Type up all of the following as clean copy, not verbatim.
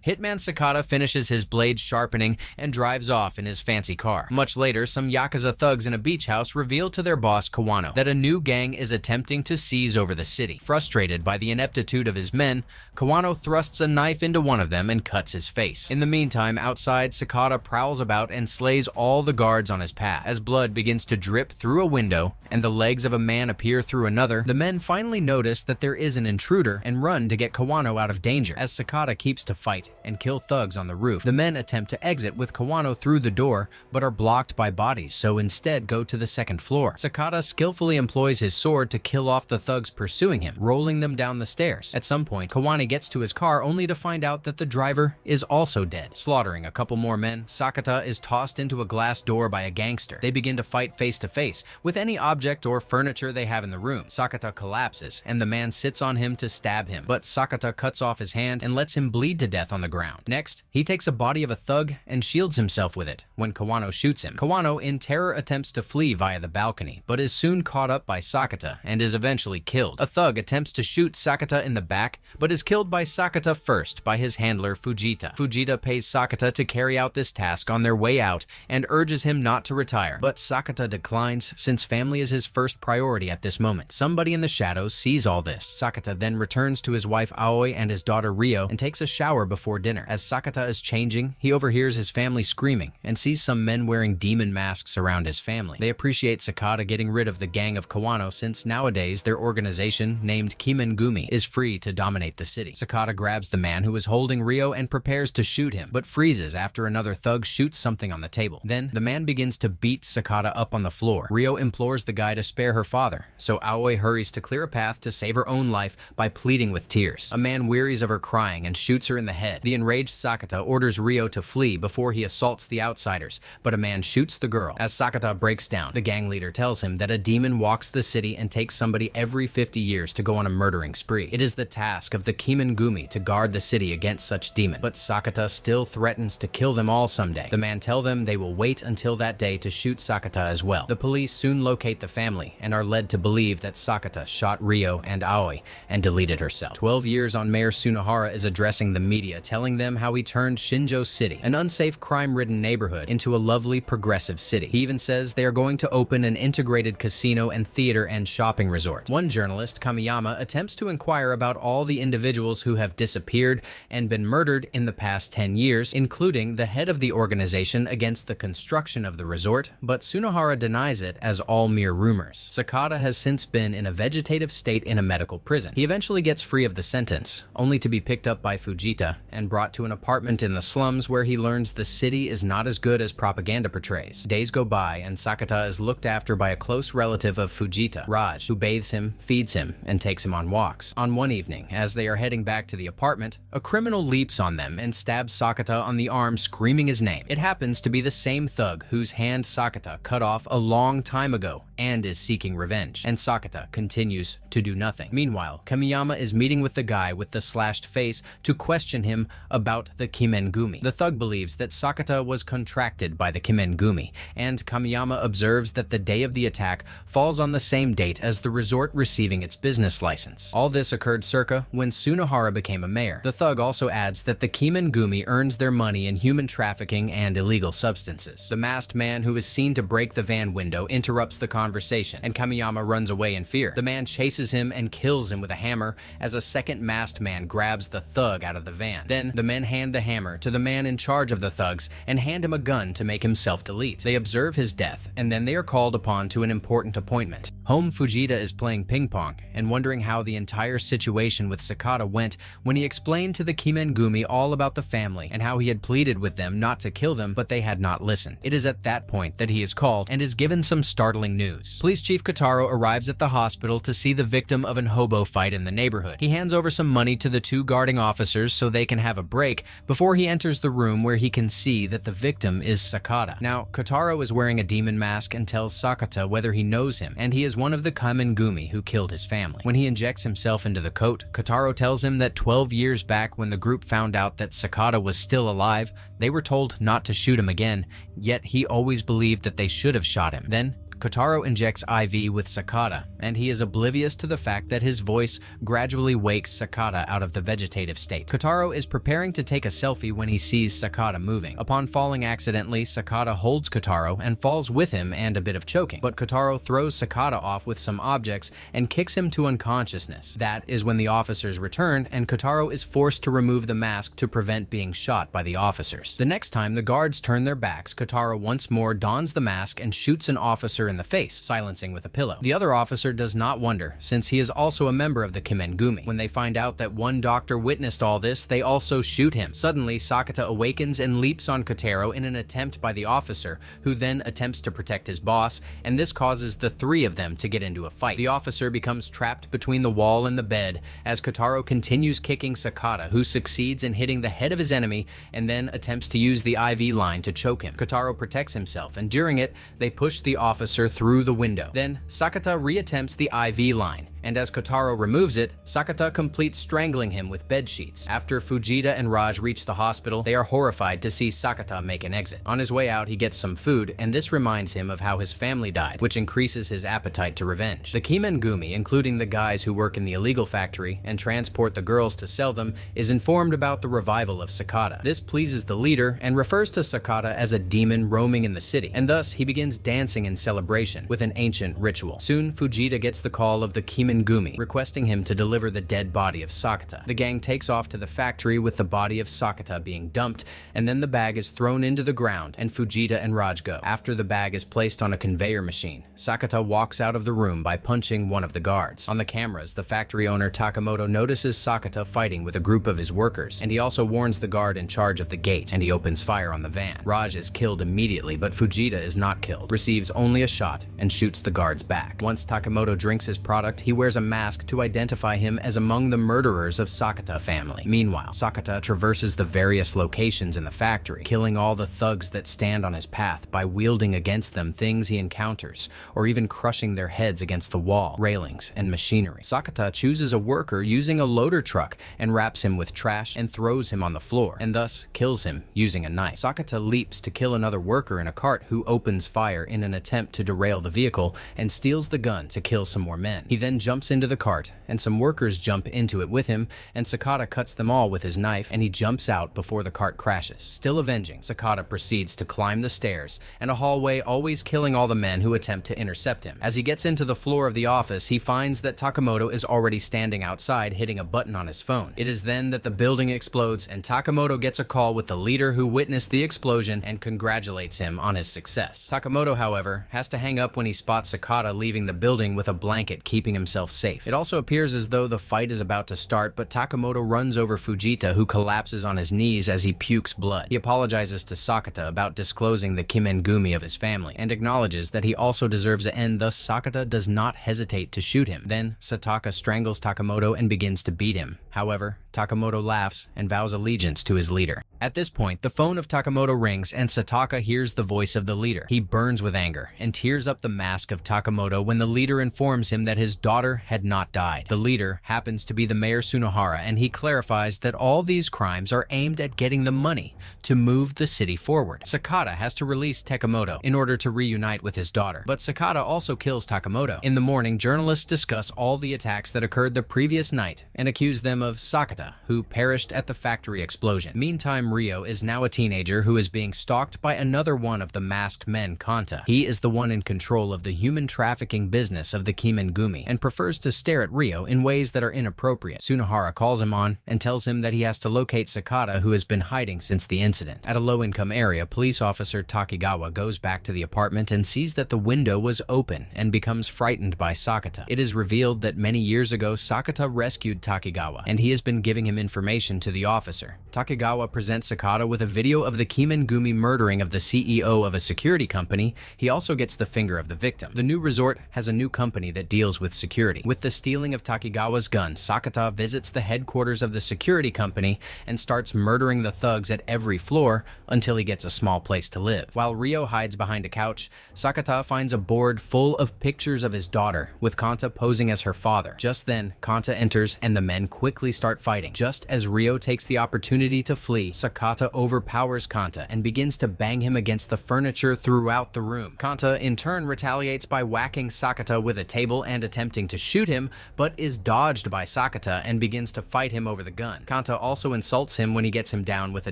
Hitman Sakata finishes his blade sharpening and drives off in his fancy car. Much later, some Yakuza thugs in a beach house reveal to their boss Kawano that a new gang is attempting to seize over the city. Frustrated by the ineptitude of his men, Kawano thrusts a knife into one of them and cuts his face. In the meantime, outside, Sakata prowls about and slays all the guards on his path. As blood begins to drip through a window and the legs of a man appear through another, the men finally notice that there is an intruder and run to get Kawano out of danger. As Sakata keeps to fight and kill thugs on the roof, the men attempt to exit with Kawano through the door, but are blocked by bodies, so instead go to the second floor. Sakata skillfully employs his sword to kill off the thugs pursuing him, rolling them down the stairs. At some point, Kawano gets to his car only to find out that the driver is also dead. Slaughtering a couple more men, Sakata is tossed into a glass door by a gangster. They begin to fight face to face with any object or furniture they have in the room. Sakata collapses, and the man sits on him to stab him, but Sakata cuts off his hand and lets him bleed to death on the ground. Next, he takes a body of a thug and shields himself with it when Kawano shoots him. Kawano, in terror, attempts to flee via the balcony, but is soon caught up by Sakata and is eventually killed. A thug attempts to shoot Sakata in the back, but is killed by Sakata first by his handler Fujita. Fujita pays Sakata to carry out this task on their way out and urges him not to retire, but Sakata declines since family is his first priority at this moment. Somebody in the shadows sees all this. Sakata then returns to his wife Aoi and his daughter Rio and takes a shower before dinner. As Sakata is changing, he overhears his family screaming and sees some men wearing demon masks around his family. They appreciate Sakata getting rid of the gang of Kawano since nowadays their organization, named Kimengumi, is free to dominate the city. Sakata grabs the man who is holding Rio and prepares to shoot him, but freezes after another thug shoots something on the table. Then, the man begins to beat Sakata up on the floor. Rio implores the guy to spare her father, so Aoi hurries to clear a path to save her own life by pleading with tears. A man wearies of her crying and shoots her in the head. The enraged Sakata orders Rio to flee before he assaults the outsiders, but a man shoots the girl. As Sakata breaks down, the gang leader tells him that a demon walks the city and takes somebody every 50 years to go on a murdering spree. It is the task of the Kimengumi to guard the city against such demon, but Sakata still threatens to kill them all someday. The man tells them they will wait until that day to shoot Sakata as well. The police soon locate the family and are led to believe that Sakata shot Rio and Aoi and deleted herself. 12 years on, Mayor Tsunohara is addressing the media, telling them how he turned Shinjo City, an unsafe crime-ridden neighborhood, into a lovely progressive city. He even says they are going to open an integrated casino and theater and shopping resort. One journalist, Kamiyama, attempts to inquire about all the individuals who have disappeared and been murdered in the past 10 years, including the head of the organization against the construction of the resort, but Tsunohara denies it as all mere rumors. Sakata has since been in a vegetative state in a medical prison. He eventually gets free of the sentence, only to be picked up by Fujita and brought to an apartment in the slums where he learns the city is not as good as propaganda portrays. Days go by and Sakata is looked after by a close relative of Fujita, Raj, who bathes him, feeds him, and takes him on walks. On one evening, as they are heading back to the apartment, a criminal leaps on them and stabs Sakata on the arm, screaming his name. It happens to be the same thug whose hand Sakata cut off a long time ago and is seeking revenge, and Sakata continues to do nothing. Meanwhile, Kamiyama is meeting with the guy with the slashed face to question him about the Kimengumi. The thug believes that Sakata was contracted by the Kimengumi, and Kamiyama observes that the day of the attack falls on the same date as the resort receiving its business license. All this occurred circa when Tsunohara became a mayor. The thug also adds that the Kimengumi earns their money in human trafficking and illegal substances. The masked man who is seen to break the van window interrupts the conversation, and Kamiyama runs away in fear. The man chases him and kills him with a hammer as a second masked man grabs the thug out of the van. Then, the men hand the hammer to the man in charge of the thugs and hand him a gun to make him self-delete. They observe his death, and then they are called upon to an important appointment. Home Fujita is playing ping pong and wondering how the entire situation with Sakata went when he explained to the Kimengumi all about the family and how he had pleaded with them not to kill them, but they had not listened. It is at that point that he is called and is given some startling news. Police Chief Kotaro arrives at the hospital to see the victim of an hobo fight in the neighborhood. He hands over some money to the two guarding officers so they can have a break before he enters the room where he can see that the victim is Sakata. Now, Kotaro is wearing a demon mask and tells Sakata whether he knows him, and he is one of the Kimengumi who killed his family. When he injects himself into the coat, Kotaro tells him that 12 years back when the group found out that Sakata was still alive, they were told not to shoot him again, yet he always believed that they should have shot him. Then, Kotaro injects IV with Sakata, and he is oblivious to the fact that his voice gradually wakes Sakata out of the vegetative state. Kotaro is preparing to take a selfie when he sees Sakata moving. Upon falling accidentally, Sakata holds Kotaro and falls with him and a bit of choking, but Kotaro throws Sakata off with some objects and kicks him to unconsciousness. That is when the officers return, and Kotaro is forced to remove the mask to prevent being shot by the officers. The next time the guards turn their backs, Kotaro once more dons the mask and shoots an officer in the face, silencing with a pillow. The other officer does not wonder, since he is also a member of the Kimengumi. When they find out that one doctor witnessed all this, they also shoot him. Suddenly, Sakata awakens and leaps on Kotaro in an attempt by the officer, who then attempts to protect his boss, and this causes the three of them to get into a fight. The officer becomes trapped between the wall and the bed as Kotaro continues kicking Sakata, who succeeds in hitting the head of his enemy and then attempts to use the IV line to choke him. Kotaro protects himself, and during it, they push the officer through the window. Then, Sakata reattempts the IV line, and as Kotaro removes it, Sakata completes strangling him with bed sheets. After Fujita and Raj reach the hospital, they are horrified to see Sakata make an exit. On his way out, he gets some food, and this reminds him of how his family died, which increases his appetite to revenge. The Kimengumi, including the guys who work in the illegal factory and transport the girls to sell them, is informed about the revival of Sakata. This pleases the leader and refers to Sakata as a demon roaming in the city, and thus he begins dancing in celebration with an ancient ritual. Soon, Fujita gets the call of the Kimengumi, requesting him to deliver the dead body of Sakata. The gang takes off to the factory with the body of Sakata being dumped, and then the bag is thrown into the ground, and Fujita and Raj go. After the bag is placed on a conveyor machine, Sakata walks out of the room by punching one of the guards. On the cameras, the factory owner Takamoto notices Sakata fighting with a group of his workers, and he also warns the guard in charge of the gate, and he opens fire on the van. Raj is killed immediately, but Fujita is not killed, receives only a shot, and shoots the guards back. Once Takamoto drinks his product, he wears a mask to identify him as among the murderers of Sakata family. Meanwhile, Sakata traverses the various locations in the factory, killing all the thugs that stand on his path by wielding against them things he encounters, or even crushing their heads against the wall, railings, and machinery. Sakata chooses a worker using a loader truck and wraps him with trash and throws him on the floor, and thus kills him using a knife. Sakata leaps to kill another worker in a cart who opens fire in an attempt to derail the vehicle and steals the gun to kill some more men. He then jumps into the cart, and some workers jump into it with him, and Sakata cuts them all with his knife, and he jumps out before the cart crashes. Still avenging, Sakata proceeds to climb the stairs and a hallway, always killing all the men who attempt to intercept him. As he gets into the floor of the office, he finds that Takamoto is already standing outside hitting a button on his phone. It is then that the building explodes, and Takamoto gets a call with the leader who witnessed the explosion and congratulates him on his success. Takamoto, however, has to hang up when he spots Sakata leaving the building with a blanket keeping himself safe. It also appears as though the fight is about to start, but Takamoto runs over Fujita, who collapses on his knees as he pukes blood. He apologizes to Sakata about disclosing the Kimengumi of his family, and acknowledges that he also deserves an end, thus Sakata does not hesitate to shoot him. Then, Sataka strangles Takamoto and begins to beat him. However, Takamoto laughs and vows allegiance to his leader. At this point, the phone of Takamoto rings and Sataka hears the voice of the leader. He burns with anger and tears up the mask of Takamoto when the leader informs him that his daughter had not died. The leader happens to be the Mayor Sunohara, and he clarifies that all these crimes are aimed at getting the money to move the city forward. Sakata has to release Takamoto in order to reunite with his daughter, but Sakata also kills Takamoto. In the morning, journalists discuss all the attacks that occurred the previous night and accuse them of Sakata, who perished at the factory explosion. Meantime, Rio is now a teenager who is being stalked by another one of the masked men, Kanta. He is the one in control of the human trafficking business of the Kimengumi and prefers to stare at Rio in ways that are inappropriate. Sunohara calls him on and tells him that he has to locate Sakata, who has been hiding since the incident. At a low-income area, police officer Takigawa goes back to the apartment and sees that the window was open and becomes frightened by Sakata. It is revealed that many years ago, Sakata rescued Takigawa, and he has been giving him information to the officer. Takigawa presents Sakata with a video of the Kimengumi murdering of the CEO of a security company. He also gets the finger of the victim. The new resort has a new company that deals with security security. With the stealing of Takigawa's gun, Sakata visits the headquarters of the security company and starts murdering the thugs at every floor until he gets a small place to live. While Ryo hides behind a couch, Sakata finds a board full of pictures of his daughter, with Kanta posing as her father. Just then, Kanta enters and the men quickly start fighting. Just as Ryo takes the opportunity to flee, Sakata overpowers Kanta and begins to bang him against the furniture throughout the room. Kanta in turn retaliates by whacking Sakata with a table and attempting to shoot him, but is dodged by Sakata and begins to fight him over the gun. Kanta also insults him when he gets him down with a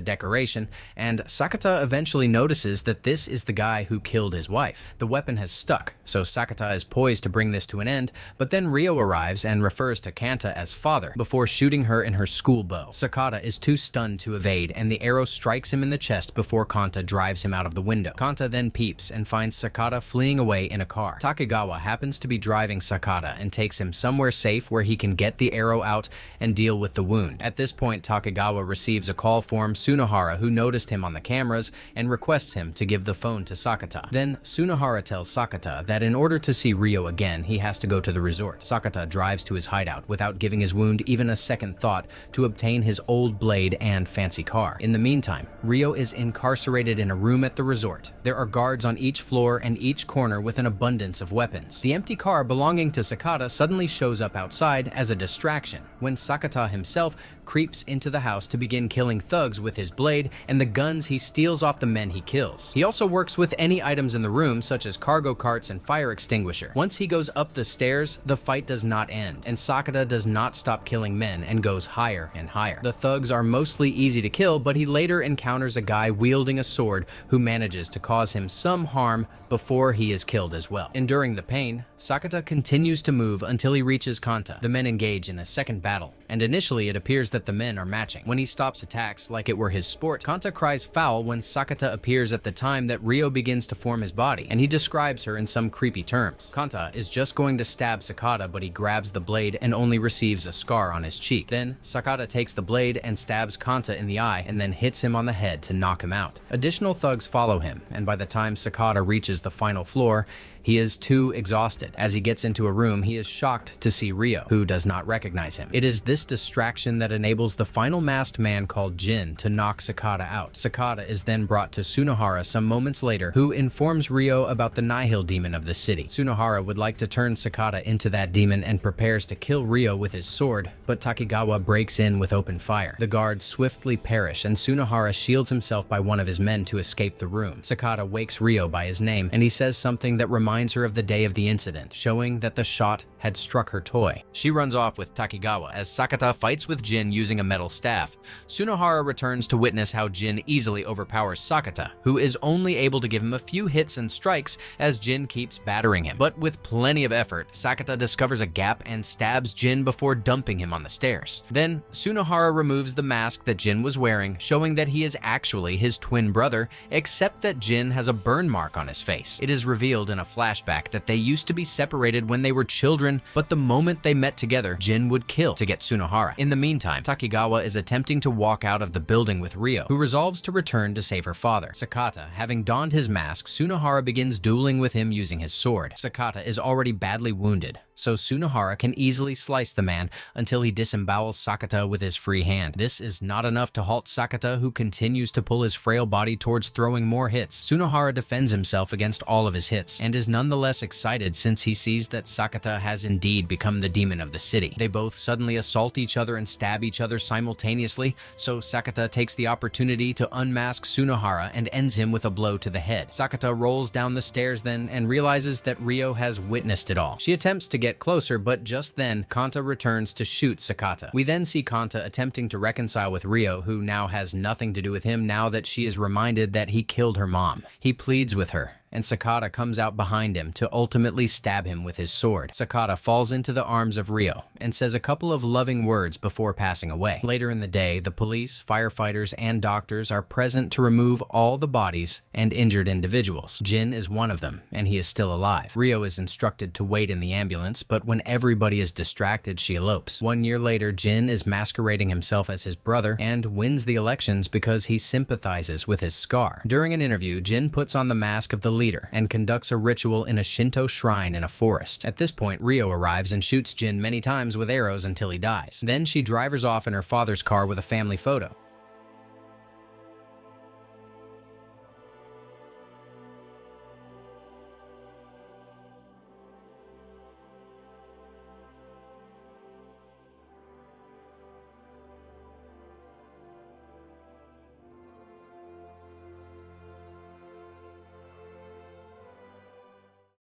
decoration, and Sakata eventually notices that this is the guy who killed his wife. The weapon has stuck, so Sakata is poised to bring this to an end, but then Ryo arrives and refers to Kanta as father before shooting her in her school bow. Sakata is too stunned to evade, and the arrow strikes him in the chest before Kanta drives him out of the window. Kanta then peeps and finds Sakata fleeing away in a car. Takigawa happens to be driving Sakata and takes him somewhere safe where he can get the arrow out and deal with the wound. At this point, Takigawa receives a call from Tsunohara, who noticed him on the cameras and requests him to give the phone to Sakata. Then Tsunohara tells Sakata that in order to see Ryo again, he has to go to the resort. Sakata drives to his hideout without giving his wound even a second thought to obtain his old blade and fancy car. In the meantime, Ryo is incarcerated in a room at the resort. There are guards on each floor and each corner with an abundance of weapons. The empty car belonging to Sakata suddenly shows up outside as a distraction when Sakata himself creeps into the house to begin killing thugs with his blade and the guns he steals off the men he kills. He also works with any items in the room, such as cargo carts and fire extinguisher. Once he goes up the stairs, the fight does not end, and Sakata does not stop killing men and goes higher and higher. The thugs are mostly easy to kill, but he later encounters a guy wielding a sword who manages to cause him some harm before he is killed as well. Enduring the pain, Sakata continues to move until he reaches Kanta. The men engage in a second battle, and initially it appears that the men are matching. When he stops attacks like it were his sport, Kanta cries foul when Sakata appears at the time that Ryo begins to form his body, and he describes her in some creepy terms. Kanta is just going to stab Sakata, but he grabs the blade and only receives a scar on his cheek. Then Sakata takes the blade and stabs Kanta in the eye and then hits him on the head to knock him out. Additional thugs follow him, and by the time Sakata reaches the final floor, he is too exhausted. As he gets into a room, he is shocked to see Ryo, who does not recognize him. It is this distraction that enables the final masked man called Jin to knock Sakata out. Sakata is then brought to Tsunohara some moments later, who informs Ryo about the Nihil demon of the city. Tsunohara would like to turn Sakata into that demon and prepares to kill Ryo with his sword, but Takigawa breaks in with open fire. The guards swiftly perish, and Tsunohara shields himself by one of his men to escape the room. Sakata wakes Ryo by his name, and he says something that reminds her of the day of the incident, showing that the shot had struck her toy. She runs off with Takigawa as Sakata fights with Jin using a metal staff. Tsunohara returns to witness how Jin easily overpowers Sakata, who is only able to give him a few hits and strikes as Jin keeps battering him. But with plenty of effort, Sakata discovers a gap and stabs Jin before dumping him on the stairs. Then Tsunohara removes the mask that Jin was wearing, showing that he is actually his twin brother, except that Jin has a burn mark on his face. It is revealed in a flashback that they used to be separated when they were children, but the moment they met together, Jin would kill to get Tsunohara. In the meantime, Takigawa is attempting to walk out of the building with Ryo, who resolves to return to save her father. Sakata, having donned his mask, Tsunohara begins dueling with him using his sword. Sakata is already badly wounded, so Tsunohara can easily slice the man until he disembowels Sakata with his free hand. This is not enough to halt Sakata, who continues to pull his frail body towards throwing more hits. Tsunohara defends himself against all of his hits, and is nonetheless excited since he sees that Sakata has indeed become the demon of the city. They both suddenly assault each other and stab each other simultaneously, so Sakata takes the opportunity to unmask Tsunohara and ends him with a blow to the head. Sakata rolls down the stairs then and realizes that Ryo has witnessed it all. She attempts to get closer, but just then, Kanta returns to shoot Sakata. We then see Kanta attempting to reconcile with Ryo, who now has nothing to do with him now that she is reminded that he killed her mom. He pleads with her, and Sakata comes out behind him to ultimately stab him with his sword. Sakata falls into the arms of Ryo and says a couple of loving words before passing away. Later in the day, the police, firefighters, and doctors are present to remove all the bodies and injured individuals. Jin is one of them, and he is still alive. Ryo is instructed to wait in the ambulance, but when everybody is distracted, she elopes. 1 year later, Jin is masquerading himself as his brother and wins the elections because he sympathizes with his scar. During an interview, Jin puts on the mask of the leader and conducts a ritual in a Shinto shrine in a forest. At this point, Ryo arrives and shoots Jin many times with arrows until he dies. Then she drives off in her father's car with a family photo.